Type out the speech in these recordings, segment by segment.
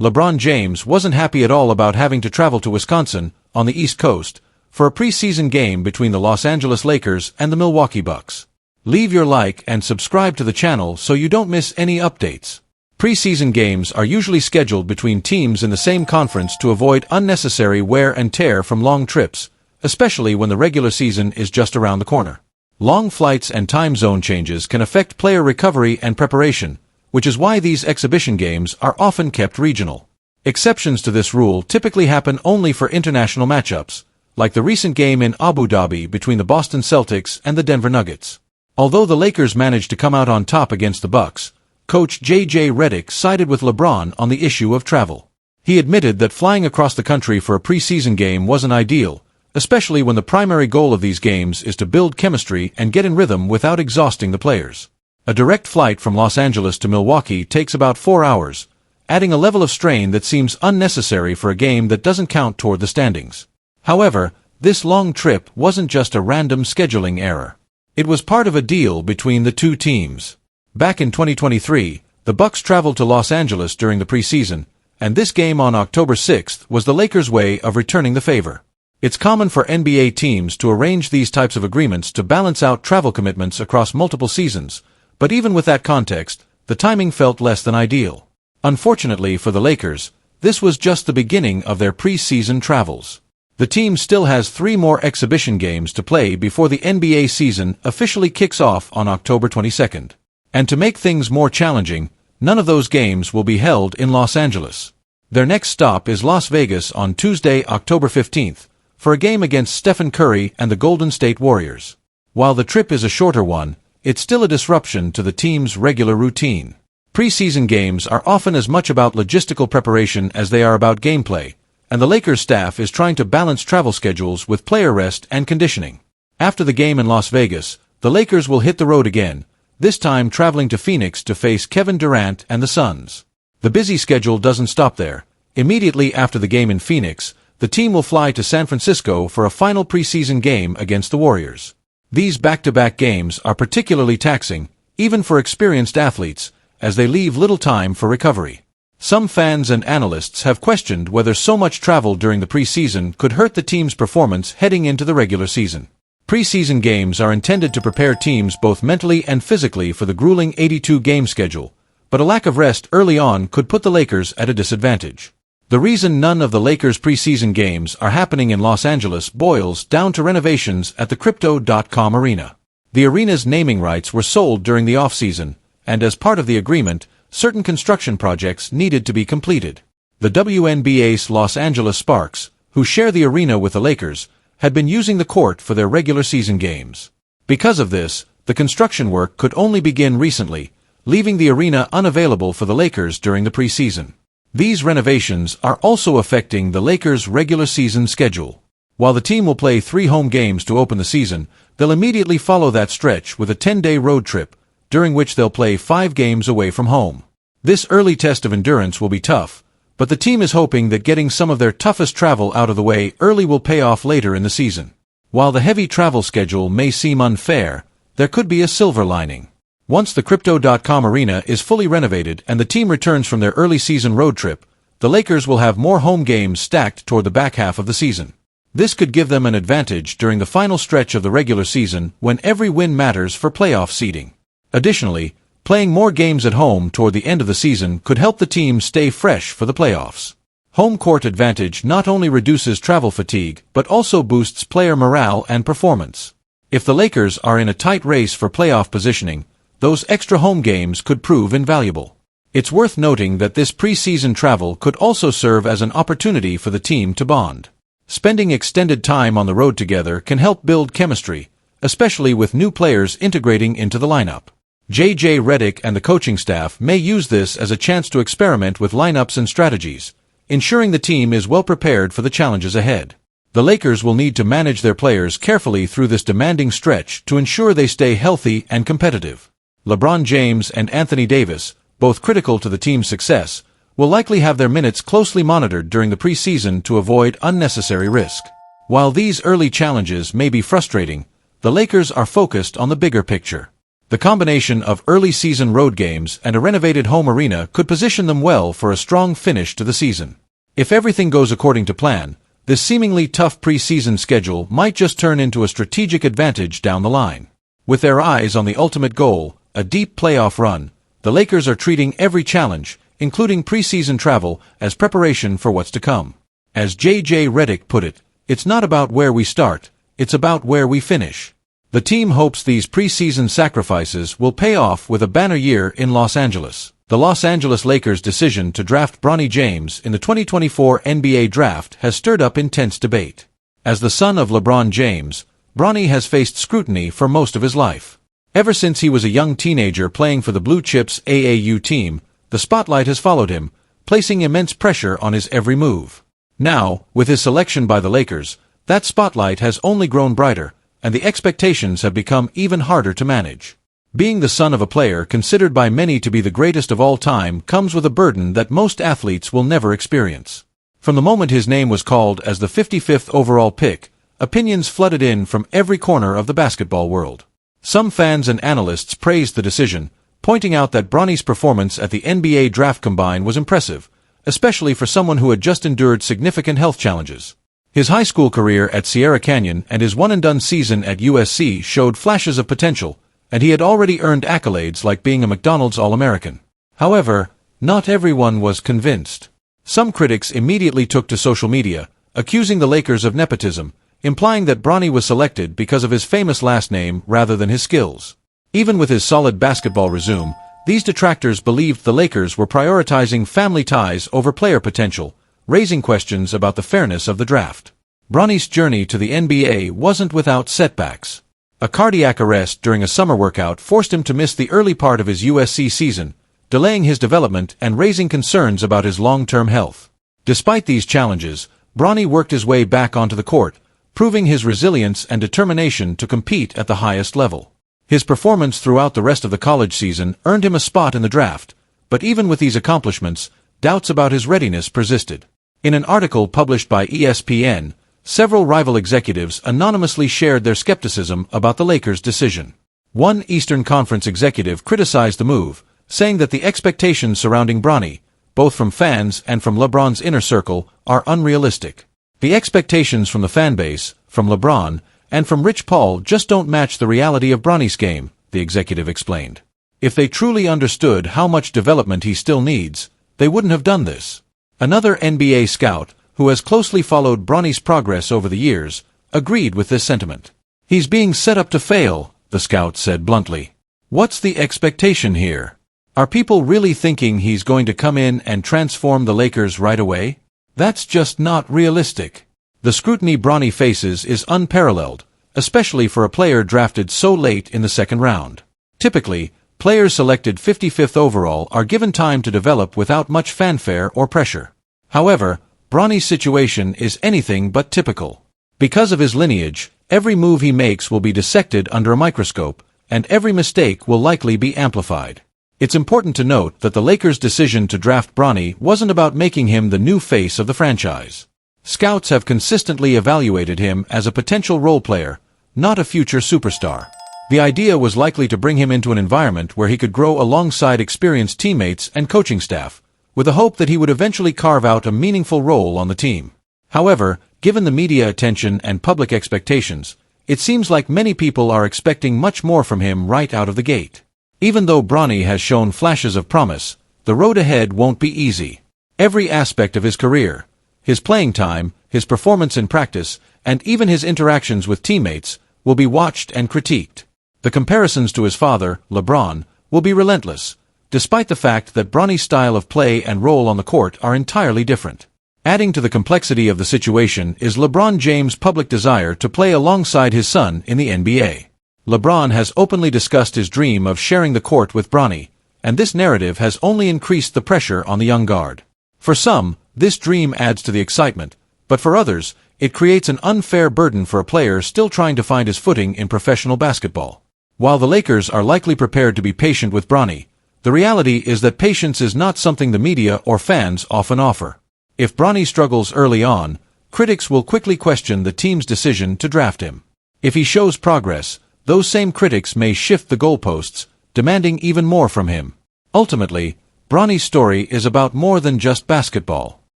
LeBron James wasn't happy at all about having to travel to Wisconsin, on the East Coast, for a preseason game between the Los Angeles Lakers and the Milwaukee Bucks. Leave your like and subscribe to the channel so you don't miss any updates. Preseason games are usually scheduled between teams in the same conference to avoid unnecessary wear and tear from long trips, especially when the regular season is just around the corner. Long flights and time zone changes can affect player recovery and preparation, which is why these exhibition games are often kept regional. Exceptions to this rule typically happen only for international matchups, like the recent game in Abu Dhabi between the Boston Celtics and the Denver Nuggets. Although the Lakers managed to come out on top against the Bucks, coach J.J. Redick sided with LeBron on the issue of travel. He admitted that flying across the country for a preseason game wasn't ideal, especially when the primary goal of these games is to build chemistry and get in rhythm without exhausting the players. A direct flight from Los Angeles to Milwaukee takes about 4 hours, adding a level of strain that seems unnecessary for a game that doesn't count toward the standings. However, this long trip wasn't just a random scheduling error. It was part of a deal between the two teams. Back in 2023, the Bucks traveled to Los Angeles during the preseason, and this game on October 6th was the Lakers' way of returning the favor. It's common for NBA teams to arrange these types of agreements to balance out travel commitments across multiple seasons, but even with that context, the timing felt less than ideal. Unfortunately for the Lakers, this was just the beginning of their preseason travels. The team still has 3 more exhibition games to play before the NBA season officially kicks off on October 22nd. And to make things more challenging, none of those games will be held in Los Angeles. Their next stop is Las Vegas on Tuesday, October 15th, for a game against Stephen Curry and the Golden State Warriors. While the trip is a shorter one, it's still a disruption to the team's regular routine. Preseason games are often as much about logistical preparation as they are about gameplay, and the Lakers staff is trying to balance travel schedules with player rest and conditioning. After the game in Las Vegas, the Lakers will hit the road again, this time traveling to Phoenix to face Kevin Durant and the Suns. The busy schedule doesn't stop there. Immediately after the game in Phoenix, the team will fly to San Francisco for a final preseason game against the Warriors. These back-to-back games are particularly taxing, even for experienced athletes, as they leave little time for recovery. Some fans and analysts have questioned whether so much travel during the preseason could hurt the team's performance heading into the regular season. Preseason games are intended to prepare teams both mentally and physically for the grueling 82-game schedule, but a lack of rest early on could put the Lakers at a disadvantage. The reason none of the Lakers' preseason games are happening in Los Angeles boils down to renovations at the Crypto.com arena. The arena's naming rights were sold during the off-season, and as part of the agreement, certain construction projects needed to be completed. The WNBA's Los Angeles Sparks, who share the arena with the Lakers, had been using the court for their regular season games. Because of this, the construction work could only begin recently, leaving the arena unavailable for the Lakers during the preseason. These renovations are also affecting the Lakers' regular season schedule. While the team will play 3 home games to open the season, they'll immediately follow that stretch with a 10-day road trip, during which they'll play 5 games away from home. This early test of endurance will be tough, but the team is hoping that getting some of their toughest travel out of the way early will pay off later in the season. While the heavy travel schedule may seem unfair, there could be a silver lining. Once the Crypto.com arena is fully renovated and the team returns from their early season road trip, the Lakers will have more home games stacked toward the back half of the season. This could give them an advantage during the final stretch of the regular season when every win matters for playoff seeding. Additionally, playing more games at home toward the end of the season could help the team stay fresh for the playoffs. Home court advantage not only reduces travel fatigue but also boosts player morale and performance. If the Lakers are in a tight race for playoff positioning, those extra home games could prove invaluable. It's worth noting that this preseason travel could also serve as an opportunity for the team to bond. Spending extended time on the road together can help build chemistry, especially with new players integrating into the lineup. J.J. Redick and the coaching staff may use this as a chance to experiment with lineups and strategies, ensuring the team is well prepared for the challenges ahead. The Lakers will need to manage their players carefully through this demanding stretch to ensure they stay healthy and competitive. LeBron James and Anthony Davis, both critical to the team's success, will likely have their minutes closely monitored during the preseason to avoid unnecessary risk. While these early challenges may be frustrating, the Lakers are focused on the bigger picture. The combination of early season road games and a renovated home arena could position them well for a strong finish to the season. If everything goes according to plan, this seemingly tough preseason schedule might just turn into a strategic advantage down the line. With their eyes on the ultimate goal, a deep playoff run, the Lakers are treating every challenge, including preseason travel, as preparation for what's to come. As J.J. Redick put it, "It's not about where we start, it's about where we finish." The team hopes these preseason sacrifices will pay off with a banner year in Los Angeles. The Los Angeles Lakers' decision to draft Bron James in the 2024 NBA Draft has stirred up intense debate. As the son of LeBron James, Bron has faced scrutiny for most of his life. Ever since he was a young teenager playing for the Blue Chips AAU team, the spotlight has followed him, placing immense pressure on his every move. Now, with his selection by the Lakers, that spotlight has only grown brighter, and the expectations have become even harder to manage. Being the son of a player considered by many to be the greatest of all time comes with a burden that most athletes will never experience. From the moment his name was called as the 55th overall pick, opinions flooded in from every corner of the basketball world. Some fans and analysts praised the decision, pointing out that Bronny's performance at the NBA Draft Combine was impressive, especially for someone who had just endured significant health challenges. His high school career at Sierra Canyon and his one-and-done season at USC showed flashes of potential, and he had already earned accolades like being a McDonald's All-American. However, not everyone was convinced. Some critics immediately took to social media, accusing the Lakers of nepotism, implying that Bronny was selected because of his famous last name rather than his skills. Even with his solid basketball resume, these detractors believed the Lakers were prioritizing family ties over player potential, raising questions about the fairness of the draft. Bronny's journey to the NBA wasn't without setbacks. A cardiac arrest during a summer workout forced him to miss the early part of his USC season, delaying his development and raising concerns about his long-term health. Despite these challenges, Bronny worked his way back onto the court, proving his resilience and determination to compete at the highest level. His performance throughout the rest of the college season earned him a spot in the draft, but even with these accomplishments, doubts about his readiness persisted. In an article published by ESPN, several rival executives anonymously shared their skepticism about the Lakers' decision. One Eastern Conference executive criticized the move, saying that the expectations surrounding Bronny, both from fans and from LeBron's inner circle, are unrealistic. The expectations from the fanbase, from LeBron, and from Rich Paul just don't match the reality of Bronny's game, the executive explained. If they truly understood how much development he still needs, they wouldn't have done this. Another NBA scout, who has closely followed Bronny's progress over the years, agreed with this sentiment. "He's being set up to fail," the scout said bluntly. "What's the expectation here? Are people really thinking he's going to come in and transform the Lakers right away? That's just not realistic." The scrutiny Bronny faces is unparalleled, especially for a player drafted so late in the second round. Typically, players selected 55th overall are given time to develop without much fanfare or pressure. However, Bronny's situation is anything but typical. Because of his lineage, every move he makes will be dissected under a microscope, and every mistake will likely be amplified. It's important to note that the Lakers' decision to draft Bronny wasn't about making him the new face of the franchise. Scouts have consistently evaluated him as a potential role player, not a future superstar. The idea was likely to bring him into an environment where he could grow alongside experienced teammates and coaching staff, with the hope that he would eventually carve out a meaningful role on the team. However, given the media attention and public expectations, it seems like many people are expecting much more from him right out of the gate. Even though Bronny has shown flashes of promise, the road ahead won't be easy. Every aspect of his career, his playing time, his performance in practice, and even his interactions with teammates, will be watched and critiqued. The comparisons to his father, LeBron, will be relentless, despite the fact that Bronny's style of play and role on the court are entirely different. Adding to the complexity of the situation is LeBron James' public desire to play alongside his son in the NBA. LeBron has openly discussed his dream of sharing the court with Bronny, and this narrative has only increased the pressure on the young guard. For some, this dream adds to the excitement, but for others, it creates an unfair burden for a player still trying to find his footing in professional basketball. While the Lakers are likely prepared to be patient with Bronny, the reality is that patience is not something the media or fans often offer. If Bronny struggles early on, critics will quickly question the team's decision to draft him. If he shows progress, those same critics may shift the goalposts, demanding even more from him. Ultimately, Bronny's story is about more than just basketball.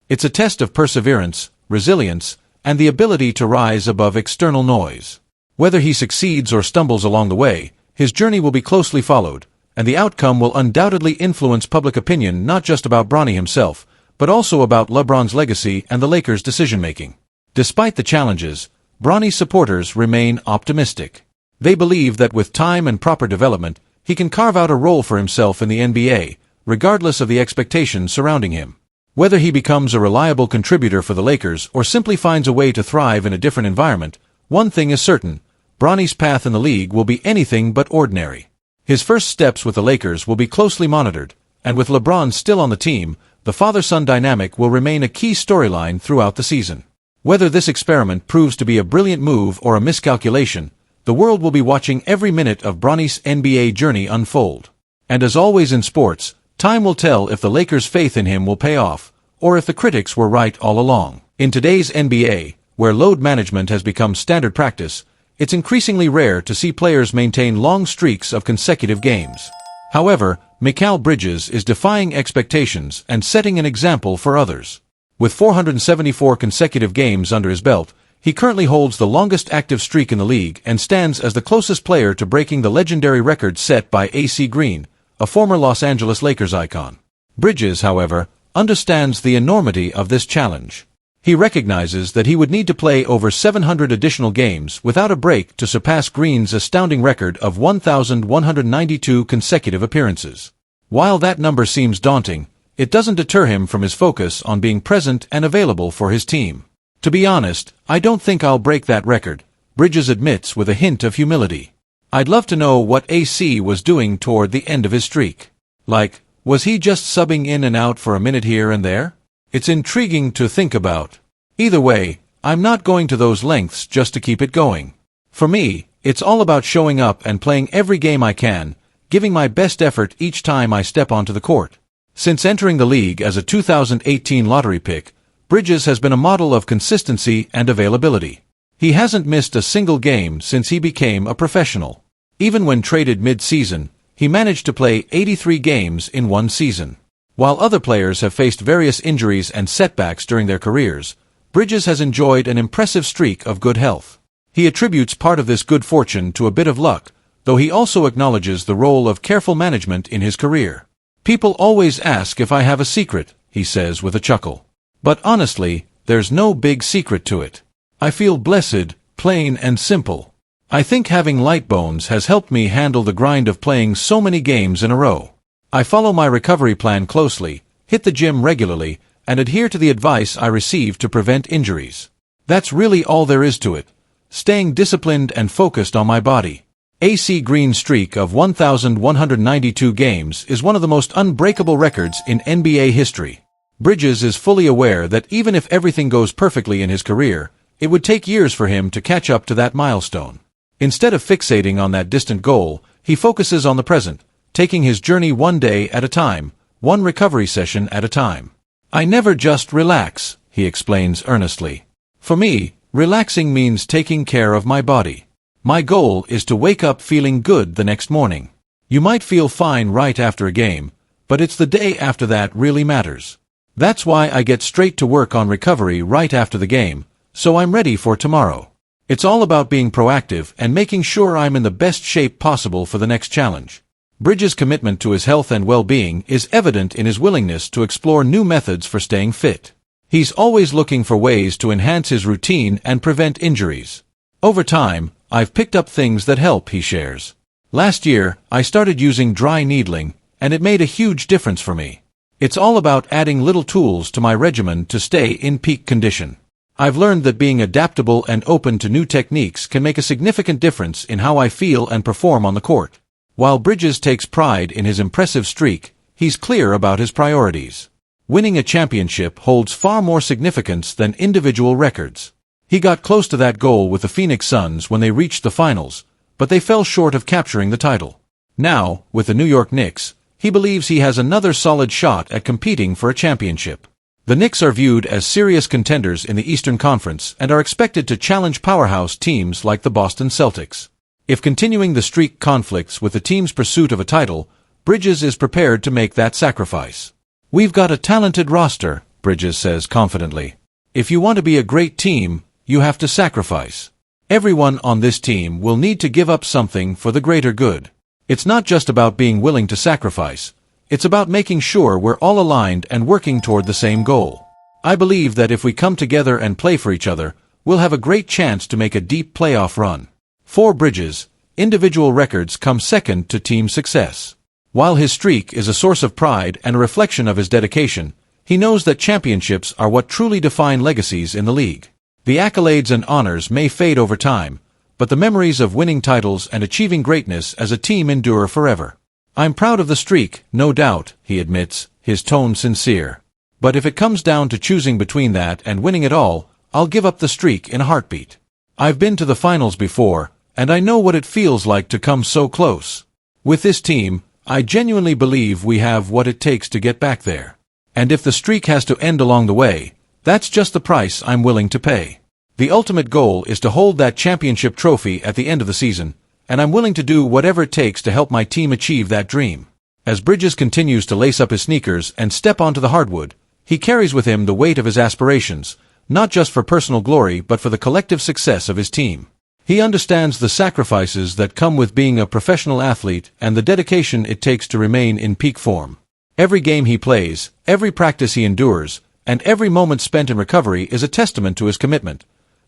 It's a test of perseverance, resilience, and the ability to rise above external noise. Whether he succeeds or stumbles along the way, his journey will be closely followed, and the outcome will undoubtedly influence public opinion not just about Bronny himself, but also about LeBron's legacy and the Lakers' decision-making. Despite the challenges, Bronny's supporters remain optimistic. They believe that with time and proper development, he can carve out a role for himself in the NBA, regardless of the expectations surrounding him. Whether he becomes a reliable contributor for the Lakers or simply finds a way to thrive in a different environment, one thing is certain: Bronny's path in the league will be anything but ordinary. His first steps with the Lakers will be closely monitored, and with LeBron still on the team, the father-son dynamic will remain a key storyline throughout the season. Whether this experiment proves to be a brilliant move or a miscalculation, the world will be watching every minute of Bronny's NBA journey unfold. And as always in sports, time will tell if the Lakers' faith in him will pay off, or if the critics were right all along. In today's NBA, where load management has become standard practice, it's increasingly rare to see players maintain long streaks of consecutive games. However, Mikal Bridges is defying expectations and setting an example for others. With 474 consecutive games under his belt, he currently holds the longest active streak in the league and stands as the closest player to breaking the legendary record set by AC Green, a former Los Angeles Lakers icon. Bridges, however, understands the enormity of this challenge. He recognizes that he would need to play over 700 additional games without a break to surpass Green's astounding record of 1,192 consecutive appearances. While that number seems daunting, it doesn't deter him from his focus on being present and available for his team. "To be honest, I don't think I'll break that record," Bridges admits with a hint of humility. "I'd love to know what AC was doing toward the end of his streak. Like, was he just subbing in and out for a minute here and there? It's intriguing to think about. Either way, I'm not going to those lengths just to keep it going. For me, it's all about showing up and playing every game I can, giving my best effort each time I step onto the court." Since entering the league as a 2018 lottery pick, Bridges has been a model of consistency and availability. He hasn't missed a single game since he became a professional. Even when traded mid-season, he managed to play 83 games in one season. While other players have faced various injuries and setbacks during their careers, Bridges has enjoyed an impressive streak of good health. He attributes part of this good fortune to a bit of luck, though he also acknowledges the role of careful management in his career. "People always ask if I have a secret," he says with a chuckle. "But honestly, there's no big secret to it. I feel blessed, plain and simple. I think having light bones has helped me handle the grind of playing so many games in a row. I follow my recovery plan closely, hit the gym regularly, and adhere to the advice I receive to prevent injuries. That's really all there is to it. Staying disciplined and focused on my body." AC Green's streak of 1,192 games is one of the most unbreakable records in NBA history. Bridges is fully aware that even if everything goes perfectly in his career, it would take years for him to catch up to that milestone. Instead of fixating on that distant goal, he focuses on the present, taking his journey one day at a time, one recovery session at a time. "I never just relax," he explains earnestly. "For me, relaxing means taking care of my body. My goal is to wake up feeling good the next morning. You might feel fine right after a game, but it's the day after that really matters. That's why I get straight to work on recovery right after the game, so I'm ready for tomorrow. It's all about being proactive and making sure I'm in the best shape possible for the next challenge." Bridges' commitment to his health and well-being is evident in his willingness to explore new methods for staying fit. He's always looking for ways to enhance his routine and prevent injuries. "Over time, I've picked up things that help," he shares. "Last year, I started using dry needling, and it made a huge difference for me. It's all about adding little tools to my regimen to stay in peak condition. I've learned that being adaptable and open to new techniques can make a significant difference in how I feel and perform on the court." While Bridges takes pride in his impressive streak, he's clear about his priorities. Winning a championship holds far more significance than individual records. He got close to that goal with the Phoenix Suns when they reached the finals, but they fell short of capturing the title. Now, with the New York Knicks, he believes he has another solid shot at competing for a championship. The Knicks are viewed as serious contenders in the Eastern Conference and are expected to challenge powerhouse teams like the Boston Celtics. If continuing the streak conflicts with the team's pursuit of a title, Bridges is prepared to make that sacrifice. "We've got a talented roster," Bridges says confidently. "If you want to be a great team, you have to sacrifice. Everyone on this team will need to give up something for the greater good. It's not just about being willing to sacrifice. It's about making sure we're all aligned and working toward the same goal. I believe that if we come together and play for each other, we'll have a great chance to make a deep playoff run." For Bridges, individual records come second to team success. While his streak is a source of pride and a reflection of his dedication, he knows that championships are what truly define legacies in the league. The accolades and honors may fade over time, but the memories of winning titles and achieving greatness as a team endure forever. "I'm proud of the streak, no doubt," he admits, his tone sincere. "But if it comes down to choosing between that and winning it all, I'll give up the streak in a heartbeat. I've been to the finals before, and I know what it feels like to come so close. With this team, I genuinely believe we have what it takes to get back there. And if the streak has to end along the way, that's just the price I'm willing to pay. The ultimate goal is to hold that championship trophy at the end of the season, and I'm willing to do whatever it takes to help my team achieve that dream." As Bridges continues to lace up his sneakers and step onto the hardwood, he carries with him the weight of his aspirations, not just for personal glory but for the collective success of his team. He understands the sacrifices that come with being a professional athlete and the dedication it takes to remain in peak form. Every game he plays, every practice he endures, and every moment spent in recovery is a testament to his commitment,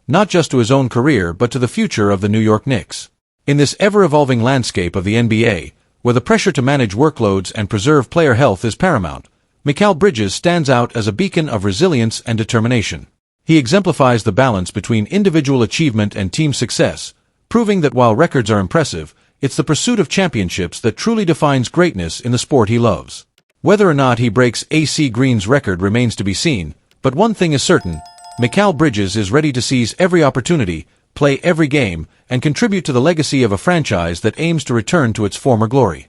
not just to his own career but to the future of the New York Knicks. In this ever-evolving landscape of the NBA, where the pressure to manage workloads and preserve player health is paramount, Mikal Bridges stands out as a beacon of resilience and determination. He exemplifies the balance between individual achievement and team success, proving that while records are impressive, it's the pursuit of championships that truly defines greatness in the sport he loves. Whether or not he breaks AC Green's record remains to be seen, but one thing is certain: Mikal Bridges is ready to seize every opportunity, play every game, and contribute to the legacy of a franchise that aims to return to its former glory.